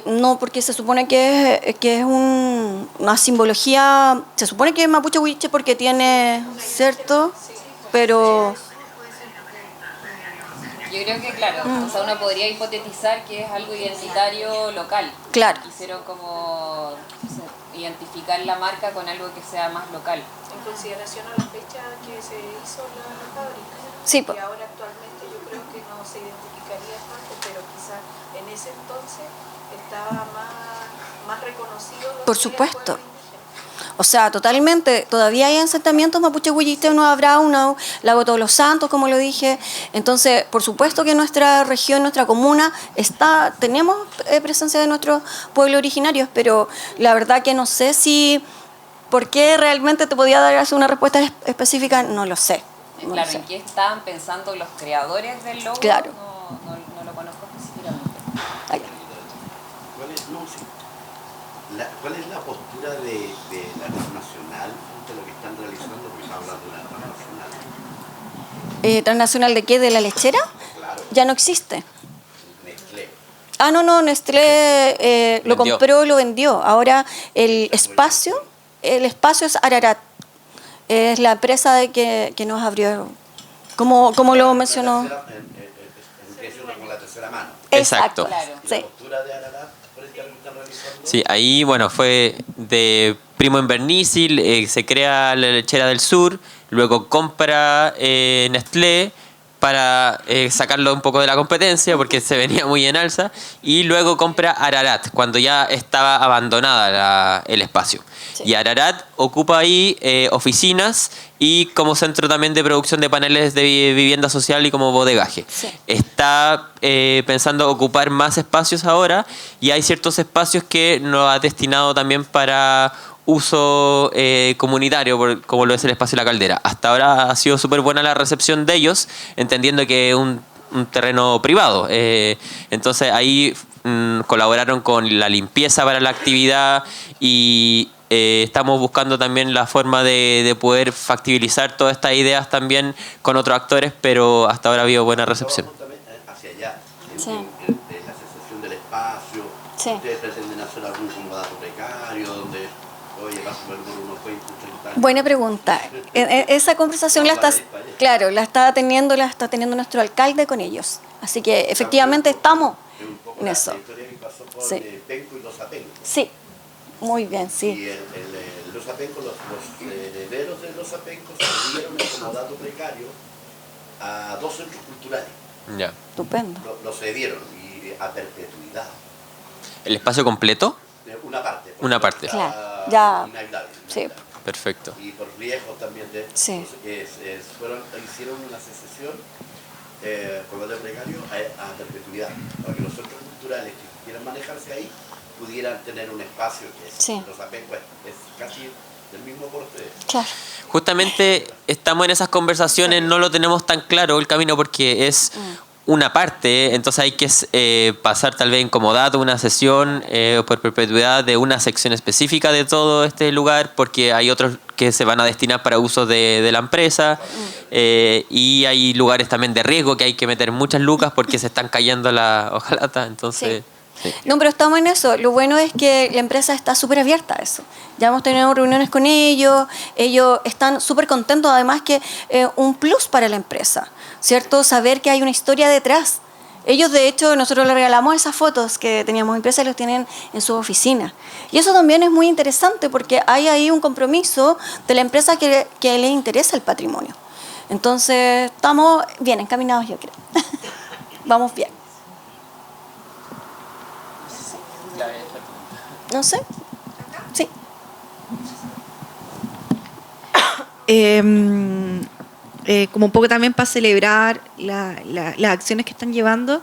No, porque se supone que es una simbología, se supone que es mapuche huiche porque tiene, ¿cierto? Pero... Yo creo que, claro, o sea, uno podría hipotetizar que es algo identitario local. Claro. Quisieron como identificar la marca con algo que sea más local. En consideración a la fecha que se hizo la fábrica. Sí. Y ahora actualmente yo creo que no se identificaría tanto, pero quizás en ese entonces estaba más reconocido. Por supuesto. O sea, totalmente. Todavía hay asentamientos mapuche huilliche, Nueva Braunau, Lago Todos los Santos, como lo dije. Entonces, por supuesto que nuestra región, nuestra comuna, tenemos presencia de nuestros pueblos originarios, pero la verdad que no sé si... ¿Por qué realmente te podía dar una respuesta específica? No lo sé. No claro, lo sé. ¿En qué estaban pensando los creadores del logo? Claro. No lo conozco específicamente. Allá. ¿Cuál es la postura de la transnacional frente a lo que están realizando? Porque está hablando de la transnacional. ¿Transnacional de qué? ¿De la lechera? Claro. Ya no existe. Nestlé. No, Nestlé lo compró, lo vendió. Ahora el espacio es Ararat. Es la empresa que nos abrió, como lo mencionó. Con la tercera mano. Exacto. Claro. ¿Y la postura de Ararat frente a lo que están realizando? Sí, ahí bueno, fue de Primo Invernísil, se crea la Lechera del Sur, luego compra Nestlé para sacarlo un poco de la competencia porque se venía muy en alza, y luego compra Ararat cuando ya estaba abandonada el espacio. Sí. Y Ararat ocupa ahí oficinas y como centro también de producción de paneles de vivienda social y como bodegaje. Sí. Está pensando ocupar más espacios ahora, y hay ciertos espacios que nos ha destinado también para uso comunitario, como lo es el espacio La Caldera. Hasta ahora ha sido súper buena la recepción de ellos, entendiendo que es un terreno privado. Entonces ahí colaboraron con la limpieza para la actividad y estamos buscando también la forma de poder factibilizar todas estas ideas también con otros actores, pero hasta ahora ha habido buena recepción. Hacia allá, sí. de la asociación de Sí. ¿Ustedes pretenden hacer algún comodato precario donde, oye, vas a perder unos 20, 30 años? Buena pregunta. Esa conversación la está teniendo nuestro alcalde con ellos. Así que efectivamente estamos en eso. La historia que pasó por Sí. Penco y Los Apencos. Sí, muy bien, sí. Y Los Apencos, los herederos de Los Apencos se dieron el comodato precario a 2 centros culturales. Ya. Estupendo. Lo cedieron y a perpetuidad. ¿El espacio completo? Una parte. Una parte. Claro, ya. Inhabitable. Sí. Perfecto. Y por riesgos también de... Sí. Hicieron una secesión comodato precario a perpetuidad, para que los centros culturales que quieran manejarse ahí pudieran tener un espacio que es, Sí. Los Apencos es casi del mismo porte. Claro. Justamente estamos en esas conversaciones, no lo tenemos tan claro el camino porque es una parte, entonces hay que pasar tal vez en comodato una sesión por perpetuidad de una sección específica de todo este lugar, porque hay otros que se van a destinar para usos de la empresa y hay lugares también de riesgo que hay que meter muchas lucas porque se están cayendo la hojalata, entonces... Sí. No, pero estamos en eso. Lo bueno es que la empresa está súper abierta a eso. Ya hemos tenido reuniones con ellos están súper contentos, además que un plus para la empresa, ¿cierto? Saber que hay una historia detrás. Ellos, de hecho, nosotros les regalamos esas fotos que teníamos impresas y los tienen en su oficina. Y eso también es muy interesante porque hay ahí un compromiso de la empresa que les interesa el patrimonio. Entonces, estamos bien encaminados, yo creo. Vamos bien. No sé. Sí. Como un poco también para celebrar las acciones que están llevando,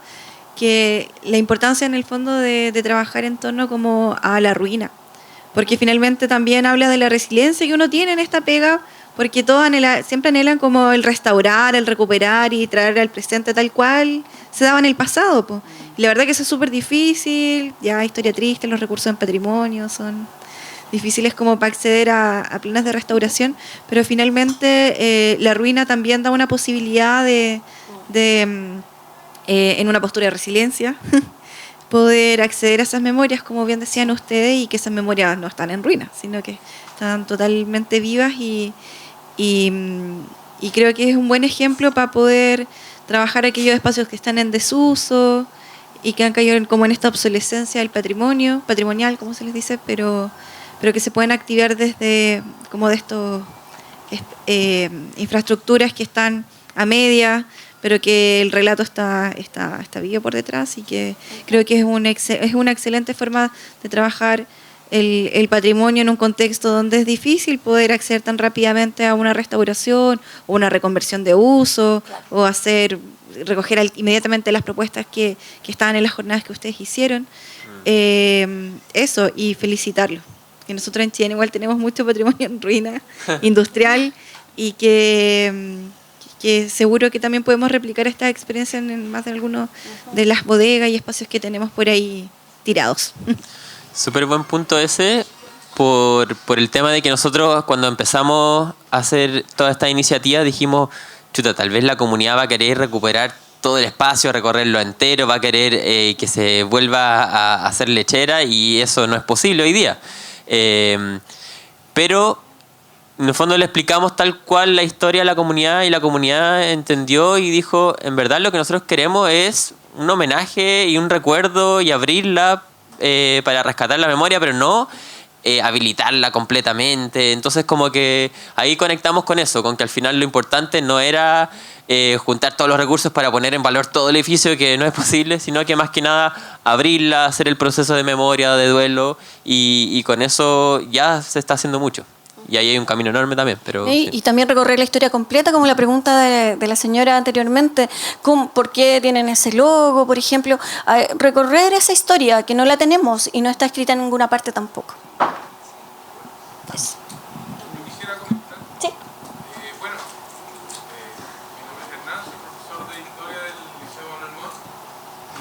que la importancia en el fondo de trabajar en torno como a la ruina, porque finalmente también habla de la resiliencia que uno tiene en esta pega, porque todos siempre anhelan como el restaurar, el recuperar y traer al presente tal cual se daba en el pasado, po. Y la verdad que eso es súper difícil, ya historia triste, los recursos en patrimonio son difíciles como para acceder a planes de restauración, pero finalmente la ruina también da una posibilidad de en una postura de resiliencia, poder acceder a esas memorias, como bien decían ustedes, y que esas memorias no están en ruina, sino que están totalmente vivas y creo que es un buen ejemplo para poder trabajar aquellos espacios que están en desuso y que han caído como en esta obsolescencia del patrimonio, patrimonial, como se les dice, pero que se pueden activar desde como de estos infraestructuras que están a media, pero que el relato está vivo por detrás, y que creo que es una excelente forma de trabajar el patrimonio en un contexto donde es difícil poder acceder tan rápidamente a una restauración o una reconversión de uso, o recoger inmediatamente las propuestas que estaban en las jornadas que ustedes hicieron. Eso, y felicitarlos, que nosotros en Chile igual tenemos mucho patrimonio en ruina industrial, y que seguro que también podemos replicar esta experiencia en más de algunos de las bodegas y espacios que tenemos por ahí tirados. Súper buen punto ese, por el tema de que nosotros cuando empezamos a hacer toda esta iniciativa dijimos, chuta, tal vez la comunidad va a querer recuperar todo el espacio, recorrerlo entero, va a querer que se vuelva a hacer lechera, y eso no es posible hoy día. Pero en el fondo le explicamos tal cual la historia a la comunidad, y la comunidad entendió y dijo, en verdad lo que nosotros queremos es un homenaje y un recuerdo y abrirla para rescatar la memoria, pero no habilitarla completamente. Entonces como que ahí conectamos con eso, con que al final lo importante no era juntar todos los recursos para poner en valor todo el edificio, que no es posible, sino que más que nada abrirla, hacer el proceso de memoria, de duelo, y con eso ya se está haciendo mucho. Y ahí hay un camino enorme también. Pero, sí. Y también recorrer la historia completa, como la pregunta de la señora anteriormente, ¿por qué tienen ese logo, por ejemplo? Recorrer esa historia que no la tenemos y no está escrita en ninguna parte tampoco. Eso. Quisiera comentar. Sí. Bueno, mi nombre es Hernán, soy profesor de Historia del Liceo Manuel Montt,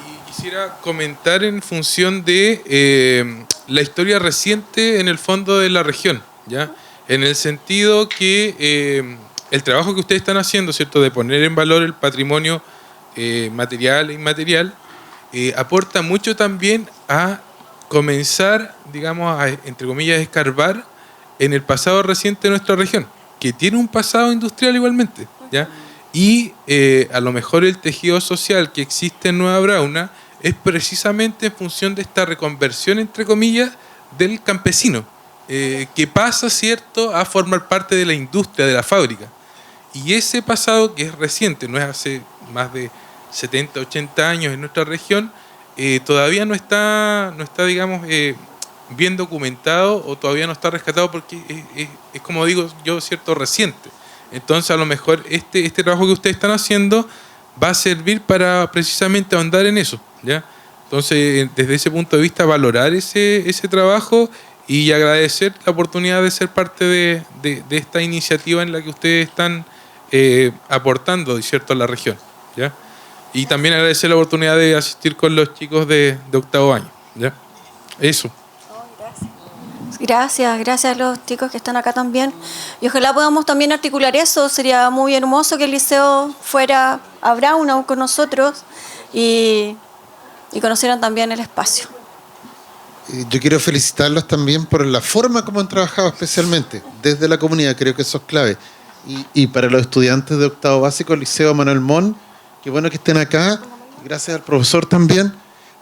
y quisiera comentar en función de la historia reciente en el fondo de la región, ¿ya? En el sentido que el trabajo que ustedes están haciendo, ¿cierto?, de poner en valor el patrimonio material e inmaterial, aporta mucho también a comenzar, digamos, a, entre comillas, escarbar en el pasado reciente de nuestra región, que tiene un pasado industrial igualmente, ¿ya? Y a lo mejor el tejido social que existe en Nueva Brauna es precisamente en función de esta reconversión, entre comillas, del campesino, que pasa, ¿cierto?, a formar parte de la industria, de la fábrica. Y ese pasado, que es reciente, no es hace más de 70, 80 años en nuestra región, todavía no está digamos, bien documentado o todavía no está rescatado porque es como digo yo, cierto, reciente. Entonces, a lo mejor este trabajo que ustedes están haciendo va a servir para precisamente ahondar en eso, ¿ya? Entonces, desde ese punto de vista, valorar ese trabajo y agradecer la oportunidad de ser parte de esta iniciativa en la que ustedes están aportando, ¿cierto?, a la región, ¿ya? Y también agradecer la oportunidad de asistir con los chicos de octavo año, ¿ya? Eso. Gracias a los chicos que están acá también. Y ojalá podamos también articular eso. Sería muy hermoso que el liceo fuera a Braunau con nosotros y conocieran también el espacio. Yo quiero felicitarlos también por la forma como han trabajado especialmente desde la comunidad, creo que eso es clave. Y para los estudiantes de octavo básico, el Liceo Manuel Montt, qué bueno que estén acá, gracias al profesor también.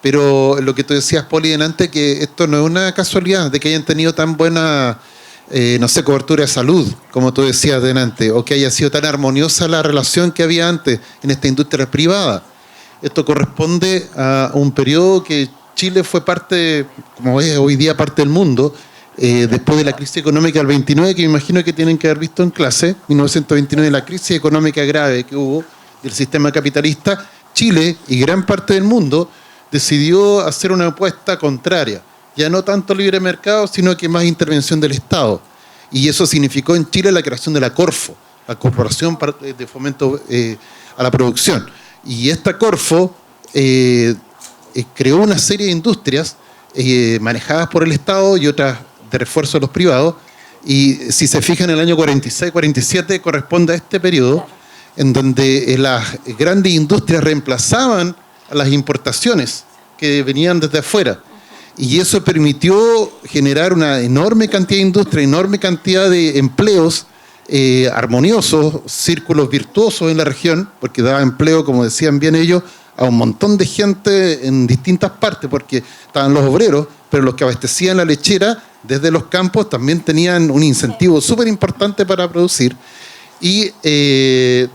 Pero lo que tú decías, Poli, delante, que esto no es una casualidad de que hayan tenido tan buena, no sé, cobertura de salud, como tú decías delante, o que haya sido tan armoniosa la relación que había antes en esta industria privada. Esto corresponde a un periodo que Chile fue parte, como es hoy día parte del mundo, después de la crisis económica del 29, que me imagino que tienen que haber visto en clase, 1929, la crisis económica grave que hubo del sistema capitalista. Chile y gran parte del mundo decidió hacer una apuesta contraria, ya no tanto libre mercado, sino que más intervención del Estado. Y eso significó en Chile la creación de la Corfo, la Corporación de Fomento a la Producción. Y esta Corfo creó una serie de industrias manejadas por el Estado y otras de refuerzo de los privados. Y si se fijan, el año 46-47 corresponde a este periodo en donde las grandes industrias reemplazaban a las importaciones que venían desde afuera. Y eso permitió generar una enorme cantidad de industria, enorme cantidad de empleos armoniosos, círculos virtuosos en la región, porque daba empleo, como decían bien ellos, a un montón de gente en distintas partes, porque estaban los obreros, pero los que abastecían la lechera desde los campos también tenían un incentivo súper importante para producir. Y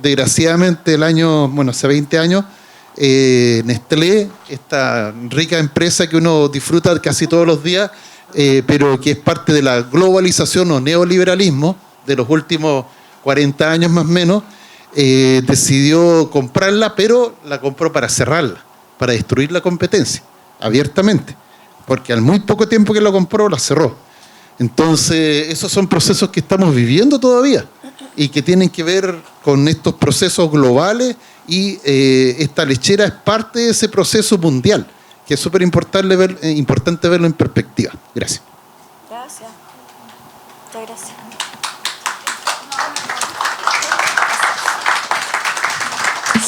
desgraciadamente hace 20 años, Nestlé, esta rica empresa que uno disfruta casi todos los días, pero que es parte de la globalización o neoliberalismo de los últimos 40 años más o menos, decidió comprarla, pero la compró para cerrarla, para destruir la competencia, abiertamente, porque al muy poco tiempo que la compró, la cerró. Entonces, esos son procesos que estamos viviendo todavía y que tienen que ver con estos procesos globales, y esta lechera es parte de ese proceso mundial, que es súper importante verlo en perspectiva. Gracias. Gracias. Muchas gracias.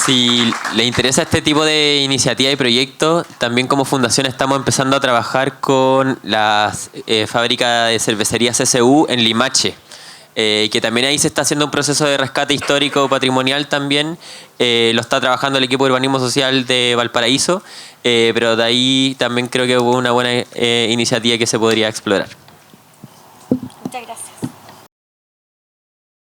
Si le interesa este tipo de iniciativa y proyectos, también como fundación estamos empezando a trabajar con la fábrica de cervecería CCU en Limache, que también ahí se está haciendo un proceso de rescate histórico patrimonial también. Lo está trabajando el equipo de urbanismo social de Valparaíso, pero de ahí también creo que hubo una buena iniciativa que se podría explorar.